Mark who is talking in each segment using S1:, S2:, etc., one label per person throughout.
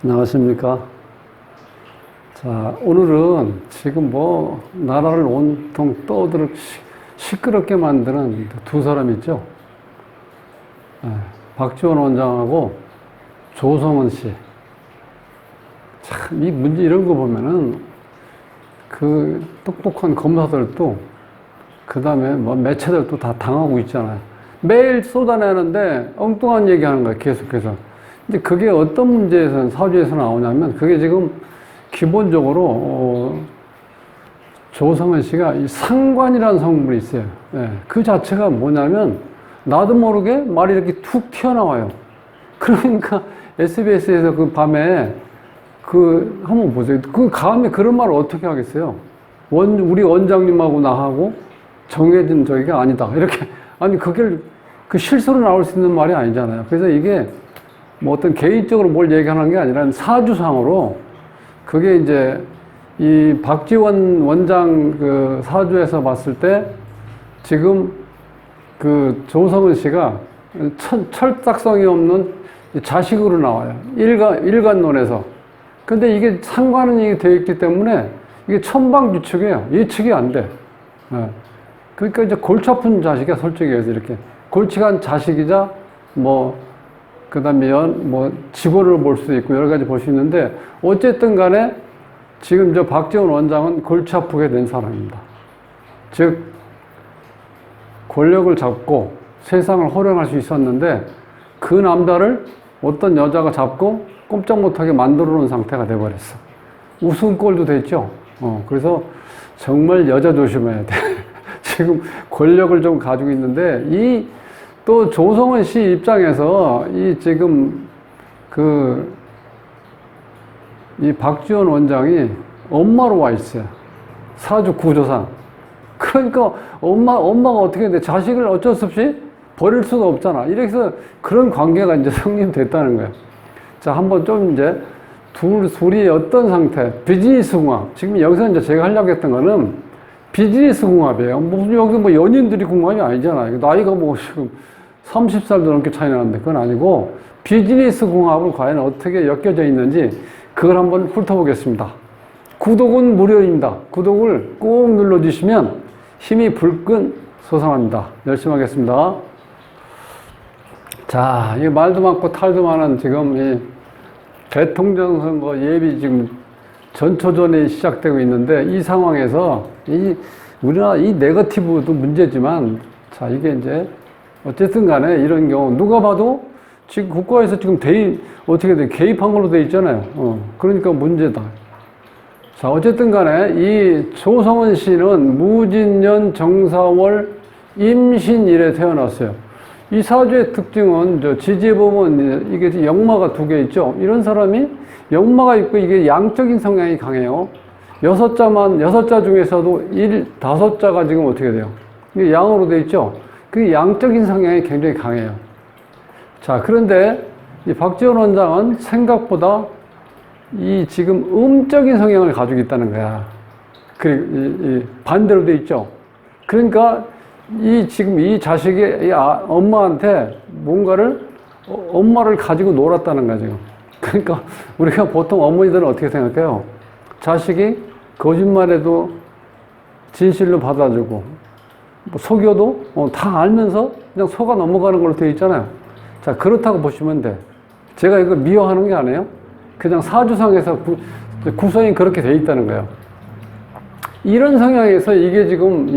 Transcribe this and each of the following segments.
S1: 안녕하십니까. 자, 오늘은 지금 나라를 온통 떠들어 시끄럽게 만드는 두 사람 있죠. 박지원 원장하고 조성은 씨. 참, 이 문제 이런 거 보면은 그 똑똑한 검사들도 그 다음에 매체들도 다 당하고 있잖아요. 매일 쏟아내는데 엉뚱한 얘기 하는 거예요, 계속해서. 근데 그게 어떤 문제에서, 사주에서 나오냐면, 그게 지금 기본적으로, 조성은 씨가 이 상관이라는 성분이 있어요. 예, 그 자체가 뭐냐면, 나도 모르게 말이 이렇게 툭 튀어나와요. 그러니까 SBS에서 그 밤에 한번 보세요. 그 다음에 그런 말을 어떻게 하겠어요? 우리 원장님하고 나하고 정해진 저기가 아니다. 이렇게. 아니, 그 실수로 나올 수 있는 말이 아니잖아요. 그래서 이게 어떤 개인적으로 뭘 얘기하는 게 아니라 사주상으로 그게 이제 이 박지원 원장 그 사주에서 봤을 때 지금 그 조성은 씨가 철딱성이 없는 자식으로 나와요. 일간론에서. 근데 이게 상관이 되어 있기 때문에 이게 천방지축이에요. 예측이 안 돼. 그러니까 이제 골치 아픈 자식이야, 솔직히 해서 이렇게. 골치가 한 자식이자 그 다음에 직원을 볼 수도 있고 여러 가지 볼 수 있는데 어쨌든 간에 지금 저 박지원 원장은 골치 아프게 된 사람입니다. 즉, 권력을 잡고 세상을 호령할 수 있었는데 그 남자를 어떤 여자가 잡고 꼼짝 못하게 만들어 놓은 상태가 돼버렸어. 우스운꼴도 됐죠. 그래서 정말 여자 조심해야 돼. 지금 권력을 좀 가지고 있는데 또 조성은 씨 입장에서 지금 이 박지원 원장이 엄마로 와 있어요. 사주 구조상. 그러니까 엄마가 어떻게 돼? 자식을 어쩔 수 없이 버릴 수가 없잖아. 이래서 그런 관계가 이제 성립됐다는 거예요. 자, 한번 좀 이제 둘이 어떤 상태? 비즈니스 궁합. 지금 여기서 이제 제가 하려고 했던 거는 비즈니스 궁합이에요. 무슨 여기 연인들이 궁합이 아니잖아요. 나이가 지금 30살도 넘게 차이 나는데 그건 아니고 비즈니스 궁합을 과연 어떻게 엮여져 있는지 그걸 한번 훑어보겠습니다. 구독은 무료입니다. 구독을 꼭 눌러주시면 힘이 불끈 솟아납니다. 열심히 하겠습니다. 자, 이 말도 많고 탈도 많은 지금 이 대통령 선거 예비 지금 전초전이 시작되고 있는데 이 상황에서 우리나라 이 네거티브도 문제지만 자, 이게 이제 어쨌든 간에 이런 경우 누가 봐도 지금 국가에서 지금 어떻게 돼? 개입한 걸로 돼 있잖아요. 그러니까 문제다. 자, 어쨌든 간에 이 조성은 씨는 무진년 정사월 임신일에 태어났어요. 이 사주의 특징은 지지에 보면 이게 역마가 두 개 있죠. 이런 사람이 역마가 있고 이게 양적인 성향이 강해요. 여섯 자 중에서도 5자가 지금 어떻게 돼요? 이게 양으로 돼 있죠. 그 양적인 성향이 굉장히 강해요. 자, 그런데 이 박지원 원장은 생각보다 지금 음적인 성향을 가지고 있다는 거야. 그리고 반대로 돼 있죠. 그러니까 지금 이 자식이 엄마한테 뭔가를 엄마를 가지고 놀았다는 거야, 지금. 그러니까 우리가 보통 어머니들은 어떻게 생각해요? 자식이 거짓말해도 진실로 받아주고 속여도 다 알면서 그냥 속아 넘어가는 걸로 되어 있잖아요. 자, 그렇다고 보시면 돼. 제가 이거 미워하는 게 아니에요. 그냥 사주상에서 구성이 그렇게 되어 있다는 거예요. 이런 성향에서 이게 지금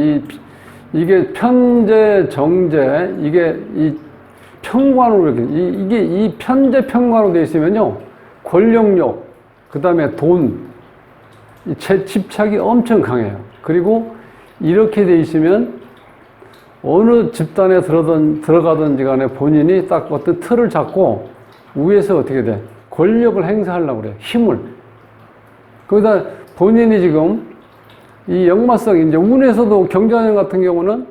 S1: 이게 편재, 정재, 이게 편관으로 이게 이 편재 편관으로 되어 있으면요. 권력욕, 그 다음에 돈, 집착이 엄청 강해요. 그리고 이렇게 되어 있으면 어느 집단에 들어가든지 간에 본인이 딱 어떤 틀을 잡고 위에서 어떻게 돼? 권력을 행사하려고 그래. 힘을. 거기다 본인이 지금 이 역마성, 이제 운에서도 경자년 같은 경우는,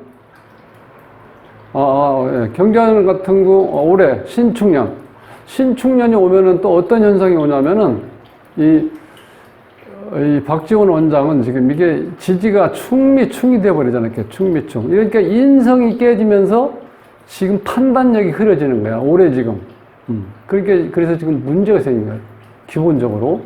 S1: 경자년 같은 거, 올해 신축년. 신축년이 오면은 또 어떤 현상이 오냐면은, 이 박지원 원장은 지금 이게 지지가 충이 돼버리잖아요. 이렇게 충. 그러니까 인성이 깨지면서 지금 판단력이 흐려지는 거야. 올해 지금. 그러니까, 그래서 지금 문제가 생긴 거예요. 기본적으로.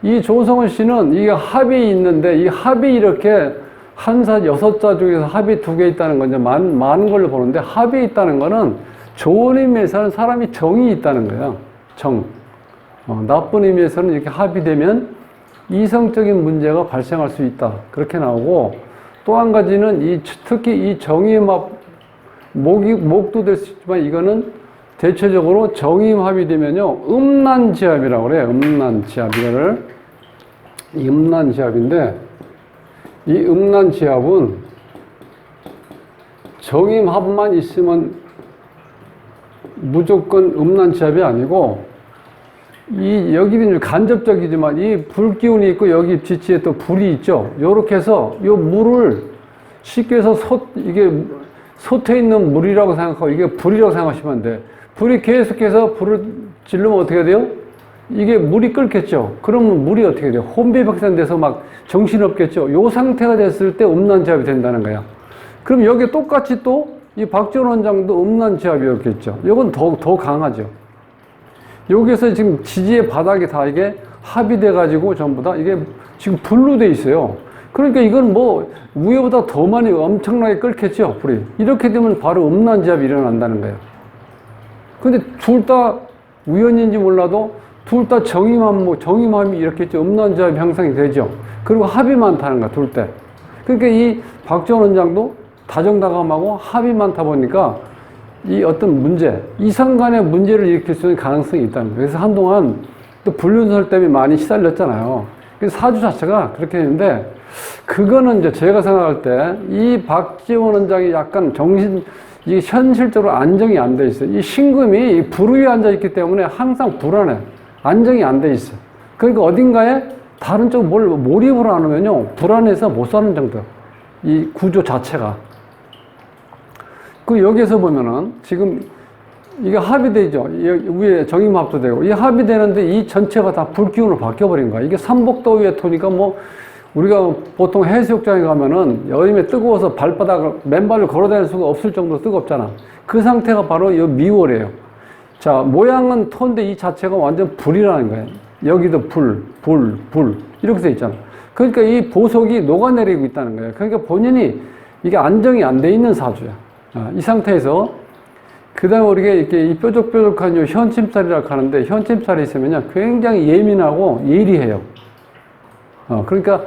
S1: 이 조성은 씨는 이게 합이 있는데 이 합이 이렇게 한사 6자 중에서 합이 2개 있다는 건 이제 많은 걸로 보는데 합이 있다는 거는 좋은 의미에서는 사람이 정이 있다는 거예요. 정. 나쁜 의미에서는 이렇게 합이 되면 이성적인 문제가 발생할 수 있다. 그렇게 나오고 또 한 가지는 특히 이 정임합, 목도 될 수 있지만 이거는 대체적으로 정임합이 되면요. 음란지합이라고 그래요. 음란지합. 이거를. 음란지합인데 이 음란지합은 정임합만 있으면 무조건 음란지합이 아니고 여기는 간접적이지만 이 불기운이 있고 여기 지치에 또 불이 있죠. 요렇게 해서 요 물을 쉽게 해서 이게 솥에 있는 물이라고 생각하고 이게 불이라고 생각하시면 돼. 불이 계속해서 불을 지르면 어떻게 돼요? 이게 물이 끓겠죠. 그러면 물이 어떻게 돼요? 혼비백산돼서 막 정신없겠죠. 요 상태가 됐을 때 음란지합이 된다는 거야. 그럼 여기 똑같이 또 이 박지원 원장도 음란지합이었겠죠. 이건 더 강하죠. 여기서 지금 지지의 바닥이 다 이게 합의돼 가지고 전부 다 이게 지금 불로 돼 있어요. 그러니까 이건 뭐 위에보다 더 많이 엄청나게 끓겠죠, 불이. 이렇게 되면 바로 음란지합이 일어난다는 거예요. 근데 둘 다 우연인지 몰라도 둘 다 정임함이 이렇게 음란지합이 형성이 되죠. 그리고 합이 많다는 거야, 둘 때. 그러니까 이 박지원 원장도 다정다감하고 합이 많다 보니까 이 어떤 문제, 이성 간의 문제를 일으킬 수 있는 가능성이 있다는 거예요. 그래서 한동안 또 불륜설 때문에 많이 시달렸잖아요. 그래서 사주 자체가 그렇게 했는데, 그거는 이제 제가 생각할 때 이 박지원 원장이 약간 이게 현실적으로 안정이 안 돼 있어요. 이 신금이 불 위에 앉아 있기 때문에 항상 불안해. 안정이 안 돼 있어. 그러니까 어딘가에 다른 쪽 몰입을 안 하면요. 불안해서 못 사는 정도. 이 구조 자체가. 그 여기에서 보면은 지금 이게 합의되죠. 위에 정임합도 되고 이 합의되는데 이 전체가 다 불기운으로 바뀌어버린 거야. 이게 삼복더위의 토니까 뭐 우리가 보통 해수욕장에 가면은 여름에 뜨거워서 맨발을 걸어다닐 수가 없을 정도로 뜨겁잖아. 그 상태가 바로 이 미월이에요. 자, 모양은 토인데 이 자체가 완전 불이라는 거예요. 여기도 불 이렇게 돼 있잖아. 그러니까 이 보석이 녹아내리고 있다는 거예요. 그러니까 본인이 이게 안정이 안 돼 있는 사주야. 이 상태에서 그 다음에 우리가 이렇게 이 뾰족뾰족한 요 현침살이라고 하는데 현침살이 있으면요 굉장히 예민하고 예리해요. 그러니까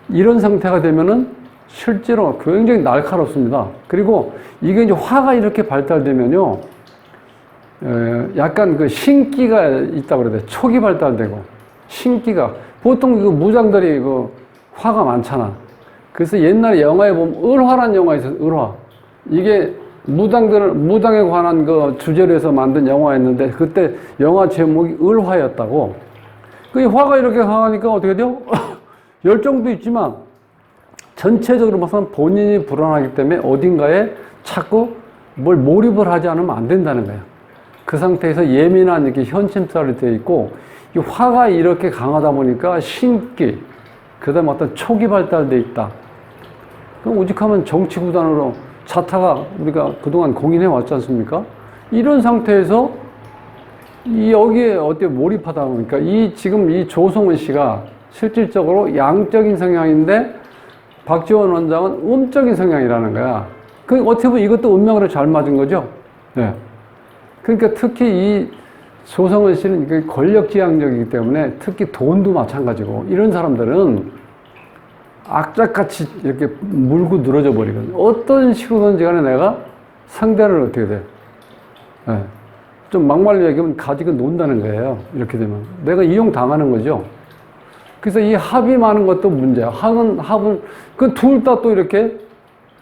S1: 이런 상태가 되면은 실제로 굉장히 날카롭습니다. 그리고 이게 이제 화가 이렇게 발달되면요 약간 그 신기가 있다고 그래야 돼. 촉이 발달되고 신기가 보통 그 무장들이 그 화가 많잖아. 그래서 옛날에 영화에 보면 을화라는 영화 있어요. 을화. 이게 무당에 관한 그 주제로 해서 만든 영화였는데 그때 영화 제목이 을화였다고. 그 화가 이렇게 강하니까 어떻게 돼요? 열정도 있지만 전체적으로 봐서는 본인이 불안하기 때문에 어딘가에 자꾸 뭘 몰입을 하지 않으면 안 된다는 거예요. 그 상태에서 예민한 이렇게 현침살이 되어 있고 이 화가 이렇게 강하다 보니까 신기, 그 다음에 어떤 촉이 발달되어 있다. 그럼 오직하면 정치구단으로 자타가 우리가 그동안 공인해 왔지 않습니까? 이런 상태에서 여기에 어떻게 몰입하다 보니까 지금 이 조성은 씨가 실질적으로 양적인 성향인데 박지원 원장은 음적인 성향이라는 거야. 그 어떻게 보면 이것도 운명으로 잘 맞은 거죠. 네. 그러니까 특히 이 조성은 씨는 권력지향적이기 때문에 특히 돈도 마찬가지고 이런 사람들은 악착같이 이렇게 물고 늘어져 버리거든요. 어떤 식으로든지 간에 내가 상대를 어떻게 돼? 네. 좀 막말로 얘기하면 가지고 논다는 거예요. 이렇게 되면. 내가 이용당하는 거죠. 그래서 이 합이 많은 것도 문제야. 합은, 그 둘 다 또 이렇게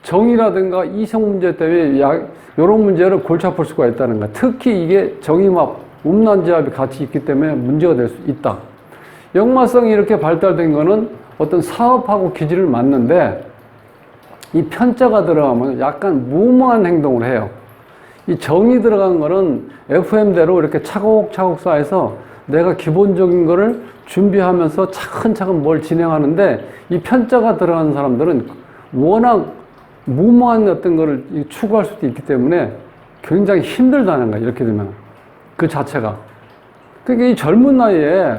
S1: 정이라든가 이성 문제 때문에 이런 문제를 골치 아플 수가 있다는 거야. 특히 이게 정임합, 음란지합이 같이 있기 때문에 문제가 될 수 있다. 역마성이 이렇게 발달된 거는 어떤 사업하고 기질을 맞는데 이 편자가 들어가면 약간 무모한 행동을 해요. 이 정이 들어간 거는 FM대로 이렇게 차곡차곡 쌓여서 내가 기본적인 거를 준비하면서 차근차근 뭘 진행하는데 이 편자가 들어가는 사람들은 워낙 무모한 어떤 거를 추구할 수도 있기 때문에 굉장히 힘들다는 거야. 이렇게 되면 그 자체가. 그러니까 이 젊은 나이에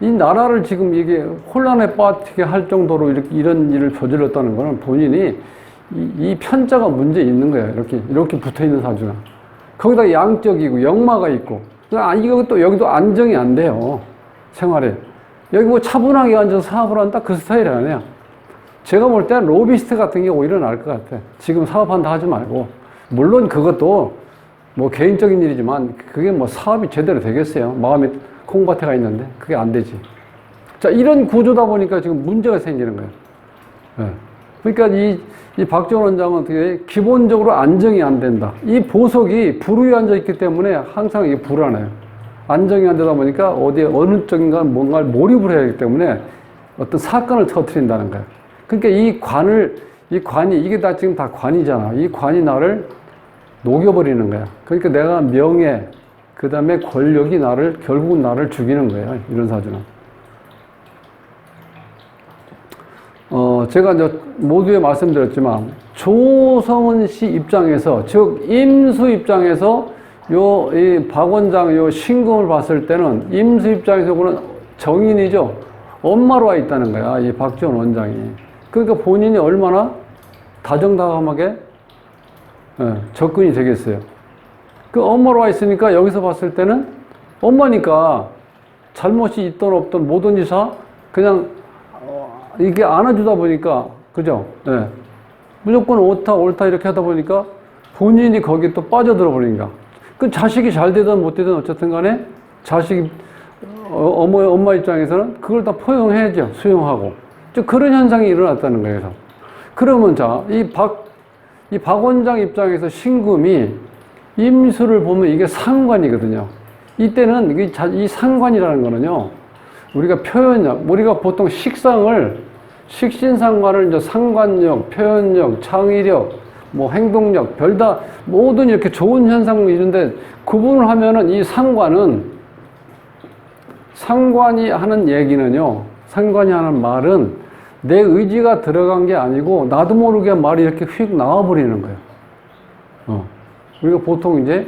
S1: 이 나라를 지금 이게 혼란에 빠지게 할 정도로 이렇게 이런 일을 저질렀다는 거는 본인이 이 편자가 문제 있는 거예요. 이렇게 붙어 있는 사주는. 거기다 양적이고 역마가 있고. 이거 또 여기도 안정이 안 돼요. 생활에. 여기 뭐 차분하게 앉아서 사업을 한다? 그 스타일이 아니에요. 제가 볼 때는 로비스트 같은 게 오히려 나을 것 같아. 지금 사업한다 하지 말고. 물론 그것도 뭐 개인적인 일이지만 그게 뭐 사업이 제대로 되겠어요. 마음에 콩밭에가 있는데 그게 안 되지. 자, 이런 구조다 보니까 지금 문제가 생기는 거예요. 네. 그러니까 이 박지원 원장은 어떻게 기본적으로 안정이 안 된다. 이 보석이 불위에 앉아 있기 때문에 항상 이게 불안해요. 안정이 안 되다 보니까 어디에 어느 쪽인가 뭔가를 몰입을 해야 하기 때문에 어떤 사건을 터뜨린다는 거예요. 그러니까 이 관이 이게 다 지금 다 관이잖아. 이 관이 나를 녹여버리는 거야. 그러니까 내가 명예, 그 다음에 권력이 결국은 나를 죽이는 거예요. 이런 사주는. 제가 이제 모두에 말씀드렸지만, 조성은 씨 입장에서, 즉, 임수 입장에서 이 박 원장 요 신금을 봤을 때는 임수 입장에서 보는 정인이죠. 엄마로 와 있다는 거야. 이 박지원 원장이. 그러니까 본인이 얼마나 다정다감하게 접근이 되겠어요. 그 엄마로 와 있으니까 여기서 봤을 때는 엄마니까 잘못이 있든 없든 모든 이사 그냥 이게 안아주다 보니까 그죠? 네. 무조건 옳다 이렇게 하다 보니까 본인이 거기에 또 빠져들어 버리니까 그 자식이 잘 되든 못 되든 어쨌든 간에 자식이 엄마 입장에서는 그걸 다 포용해야죠. 수용하고. 그런 현상이 일어났다는 거예요. 그러면 자, 이 박 원장 입장에서 신금이 임수를 보면 이게 상관이거든요. 이때는 이 상관이라는 거는요, 우리가 표현력, 우리가 보통 식신상관을 이제 상관력, 표현력, 창의력, 뭐 행동력, 별다 모든 이렇게 좋은 현상 이런데 구분을 하면은 이 상관이 하는 얘기는요, 상관이 하는 말은 내 의지가 들어간 게 아니고 나도 모르게 말이 이렇게 휙 나와버리는 거예요. 우리가 보통 이제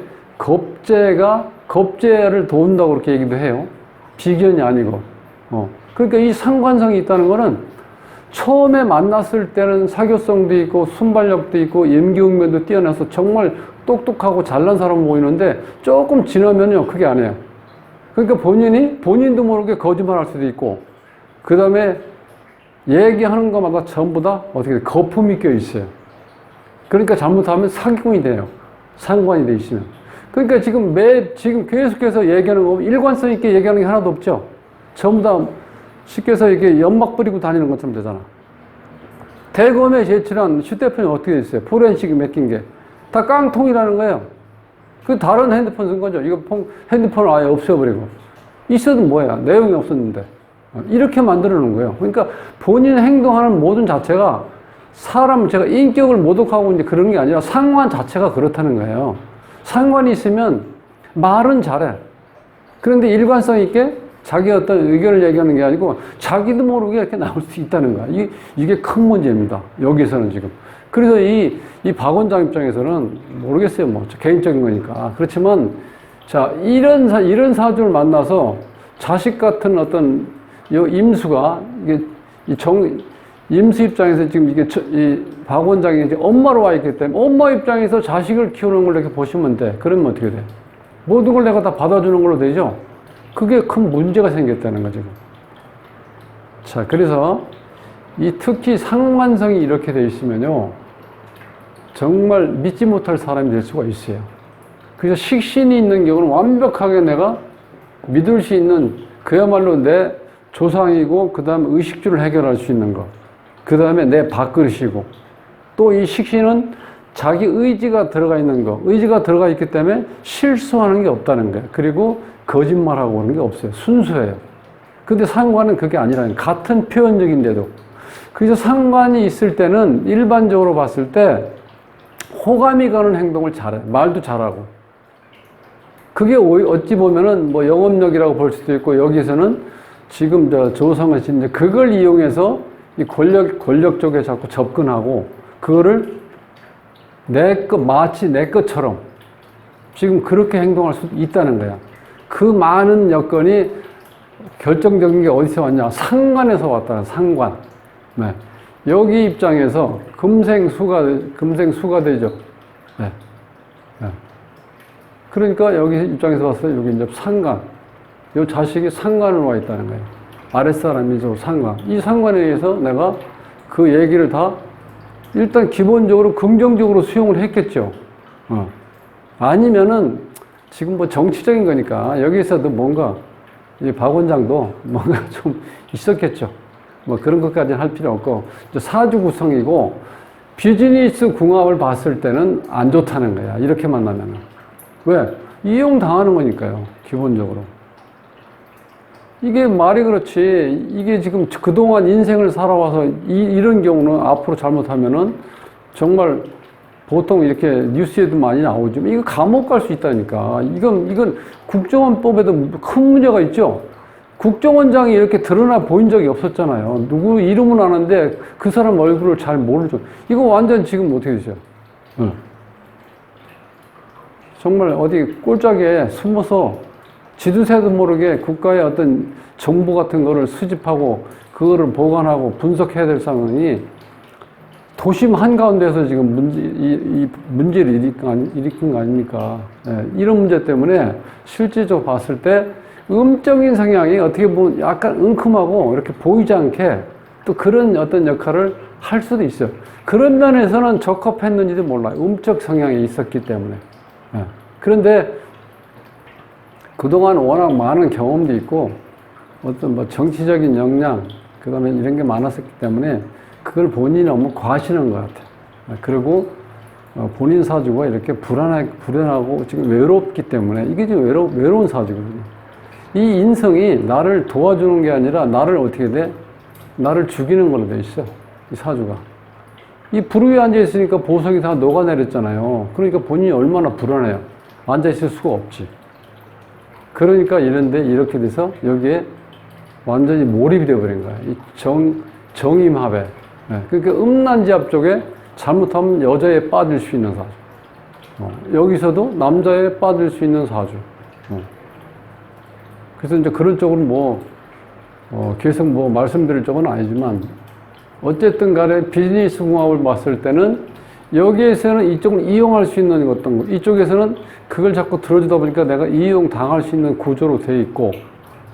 S1: 겁재를 도운다고 그렇게 얘기도 해요. 비견이 아니고. 그러니까 이 상관성이 있다는 거는 처음에 만났을 때는 사교성도 있고 순발력도 있고 임기응변도 뛰어나서 정말 똑똑하고 잘난 사람 보이는데 조금 지나면요, 그게 아니에요. 그러니까 본인도 모르게 거짓말할 수도 있고, 그 다음에 얘기하는 것마다 전부 다 어떻게 거품이 껴 있어요. 그러니까 잘못하면 사기꾼이 돼요. 상관이 돼 있으면. 그러니까 지금 계속해서 얘기하는 거 일관성 있게 얘기하는 게 하나도 없죠. 전부 다 쉽게 해서 이렇게 연막 뿌리고 다니는 것처럼 되잖아. 대검에 제출한 휴대폰이 어떻게 됐어요? 포렌식이 맡긴 게. 다 깡통이라는 거예요. 그 다른 핸드폰 쓴 거죠. 이거 핸드폰을 아예 없애버리고. 있어도 뭐야. 내용이 없었는데. 이렇게 만들어 놓은 거예요. 그러니까 본인 행동하는 모든 자체가 제가 인격을 모독하고 이제 그런 게 아니라 상관 자체가 그렇다는 거예요. 상관이 있으면 말은 잘해. 그런데 일관성 있게 자기 어떤 의견을 얘기하는 게 아니고 자기도 모르게 이렇게 나올 수 있다는 거야. 이게 큰 문제입니다. 여기서는 지금. 그래서 이 박 원장 입장에서는 모르겠어요. 뭐 개인적인 거니까. 그렇지만 자, 이런 사주를 만나서 자식 같은 어떤 임수가 임수 입장에서 지금 이 박 원장이 이제 엄마로 와 있기 때문에 엄마 입장에서 자식을 키우는 걸 이렇게 보시면 돼. 그러면 어떻게 돼? 모든 걸 내가 다 받아주는 걸로 되죠? 그게 큰 문제가 생겼다는 거죠. 자, 그래서 특히 상관성이 이렇게 돼 있으면요, 정말 믿지 못할 사람이 될 수가 있어요. 그래서 식신이 있는 경우는 완벽하게 내가 믿을 수 있는 그야말로 내 조상이고 그 다음에 의식주를 해결할 수 있는 것, 그 다음에 내 밥그릇이고, 또 이 식신은 자기 의지가 들어가 있는 거, 의지가 들어가 있기 때문에 실수하는 게 없다는 거예요. 그리고 거짓말하고 그러는 게 없어요. 순수해요. 근데 상관은 그게 아니라는 거예요. 같은 표현적인데도. 그래서 상관이 있을 때는 일반적으로 봤을 때 호감이 가는 행동을 잘해. 말도 잘하고. 그게 어찌 보면은 뭐 영업력이라고 볼 수도 있고, 여기서는 지금 조성은 씨 이제 그걸 이용해서 이 권력 쪽에 자꾸 접근하고, 그거를 마치 내 것처럼 지금 그렇게 행동할 수 있다는 거야. 그 많은 여건이 결정적인 게 어디서 왔냐? 상관에서 왔다는 상관. 네. 여기 입장에서 금생수가 되죠. 네. 네. 그러니까 여기 입장에서 봤을 때 여기 이제 상관. 이 자식이 상관으로 와 있다는 거예요. 아랫사람이죠, 상관. 이 상관에 의해서 내가 그 얘기를 다 일단 기본적으로 긍정적으로 수용을 했겠죠. 아니면은 지금 뭐 정치적인 거니까 여기서도 뭔가 이 박 원장도 뭔가 좀 있었겠죠. 뭐 그런 것까지는 할 필요 없고 사주 구성이고 비즈니스 궁합을 봤을 때는 안 좋다는 거야. 이렇게 만나면. 왜? 이용당하는 거니까요. 기본적으로. 이게 말이 그렇지. 이게 지금 그동안 인생을 살아와서 이런 경우는 앞으로 잘못하면은 정말 보통 이렇게 뉴스에도 많이 나오죠. 이거 감옥 갈 수 있다니까. 이건 국정원법에도 큰 문제가 있죠. 국정원장이 이렇게 드러나 보인 적이 없었잖아요. 누구 이름은 아는데 그 사람 얼굴을 잘 모르죠. 이거 완전 지금 어떻게 되죠? 정말 어디 꼴짝에 숨어서 지도새도 모르게 국가의 어떤 정보 같은 거를 수집하고 그거를 보관하고 분석해야 될 상황이 도심 한가운데서 지금 문제를 일으킨 거 아닙니까? 네, 이런 문제 때문에 실질적으로 봤을 때 음적인 성향이 어떻게 보면 약간 은큼하고 이렇게 보이지 않게 또 그런 어떤 역할을 할 수도 있어요. 그런 면에서는 적합했는지도 몰라요. 음적 성향이 있었기 때문에. 네. 그런데 그동안 워낙 많은 경험도 있고 어떤 뭐 정치적인 역량, 그 다음에 이런 게 많았었기 때문에 그걸 본인이 너무 과신한 것 같아요. 그리고 본인 사주가 이렇게 불안하고 지금 외롭기 때문에 이게 지금 외로운 사주거든요. 이 인성이 나를 도와주는 게 아니라 나를 어떻게 돼? 나를 죽이는 걸로 돼 있어. 이 사주가. 이 불 위에 앉아 있으니까 보석이 다 녹아내렸잖아요. 그러니까 본인이 얼마나 불안해요. 앉아 있을 수가 없지. 그러니까 이런데 이렇게 돼서 여기에 완전히 몰입이 되어버린 거야. 이 정임합에. 네. 그러니까 음란지압 쪽에 잘못하면 여자에 빠질 수 있는 사주. 여기서도 남자에 빠질 수 있는 사주. 그래서 이제 그런 쪽은 계속 말씀드릴 쪽은 아니지만, 어쨌든 간에 비즈니스 궁합을 봤을 때는 여기에서는 이쪽을 이용할 수 있는 어떤 거, 이쪽에서는 그걸 자꾸 들어주다 보니까 내가 이용 당할 수 있는 구조로 되어 있고,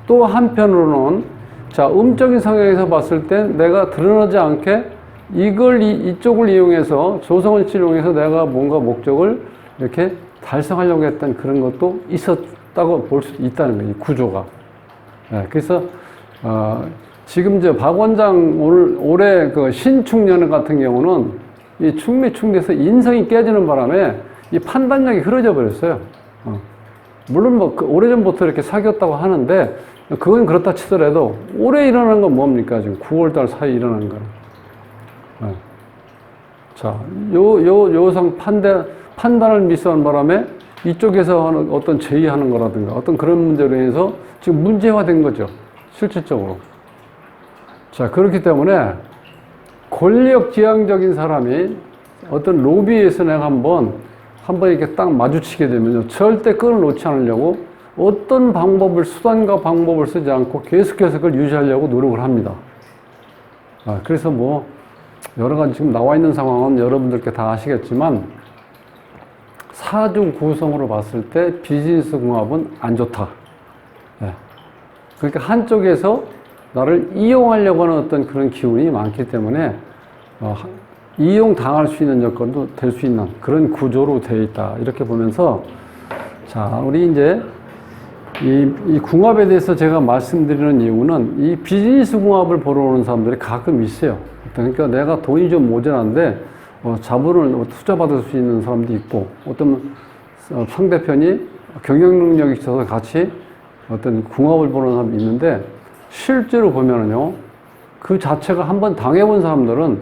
S1: 또 한편으로는 자, 음적인 성향에서 봤을 때 내가 드러나지 않게 이쪽을 이용해서 조성원 씨를 이용해서 내가 뭔가 목적을 이렇게 달성하려고 했던 그런 것도 있었다고 볼 수 있다는 거예요, 이 구조가. 네, 그래서 지금 박 원장 올해 그 신축년 같은 경우는 이 충미충돼서 인성이 깨지는 바람에 이 판단력이 흐려져 버렸어요. 물론 오래전부터 이렇게 사귀었다고 하는데, 그건 그렇다 치더라도 올해 일어난 건 뭡니까? 지금 9월달 사이에 일어난 거는. 자, 요상 판단을 미스한 바람에 이쪽에서 하는 어떤 제의하는 거라든가 어떤 그런 문제로 인해서 지금 문제화된 거죠. 실질적으로. 자, 그렇기 때문에 권력지향적인 사람이 어떤 로비에서 내가 한번 이렇게 딱 마주치게 되면요, 절대 끈을 놓지 않으려고 어떤 수단과 방법을 쓰지 않고 계속해서 그걸 유지하려고 노력을 합니다. 그래서 여러 가지 지금 나와 있는 상황은 여러분들께 다 아시겠지만, 사주 구성으로 봤을 때 비즈니스 궁합은 안 좋다. 그러니까 한쪽에서 나를 이용하려고 하는 어떤 그런 기운이 많기 때문에 이용 당할 수 있는 여건도 될 수 있는 그런 구조로 되어 있다. 이렇게 보면서, 자, 우리 이제 이 궁합에 대해서 제가 말씀드리는 이유는 이 비즈니스 궁합을 보러 오는 사람들이 가끔 있어요. 그러니까 내가 돈이 좀 모자란데 자본을 투자받을 수 있는 사람도 있고, 어떤 상대편이 경영 능력이 있어서 같이 어떤 궁합을 보는 사람이 있는데, 실제로 보면은요, 그 자체가 한번 당해본 사람들은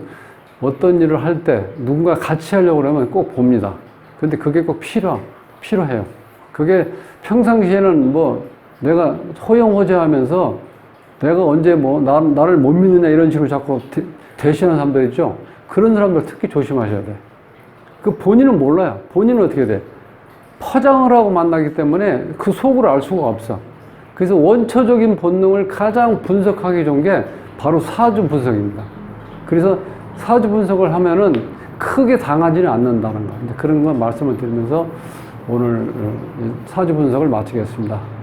S1: 어떤 일을 할 때 누군가 같이 하려고 그러면 꼭 봅니다. 근데 그게 꼭 필요해요. 그게 평상시에는 내가 호영호재하면서 내가 언제 나를 못 믿느냐 이런 식으로 자꾸 대시하는 사람들 있죠? 그런 사람들 특히 조심하셔야 돼. 본인은 몰라요. 본인은 어떻게 돼? 포장을 하고 만나기 때문에 그 속을 알 수가 없어. 그래서 원초적인 본능을 가장 분석하기 좋은 게 바로 사주 분석입니다. 그래서 사주 분석을 하면은 크게 당하지는 않는다는 거. 그런 걸 말씀을 드리면서 오늘 사주 분석을 마치겠습니다.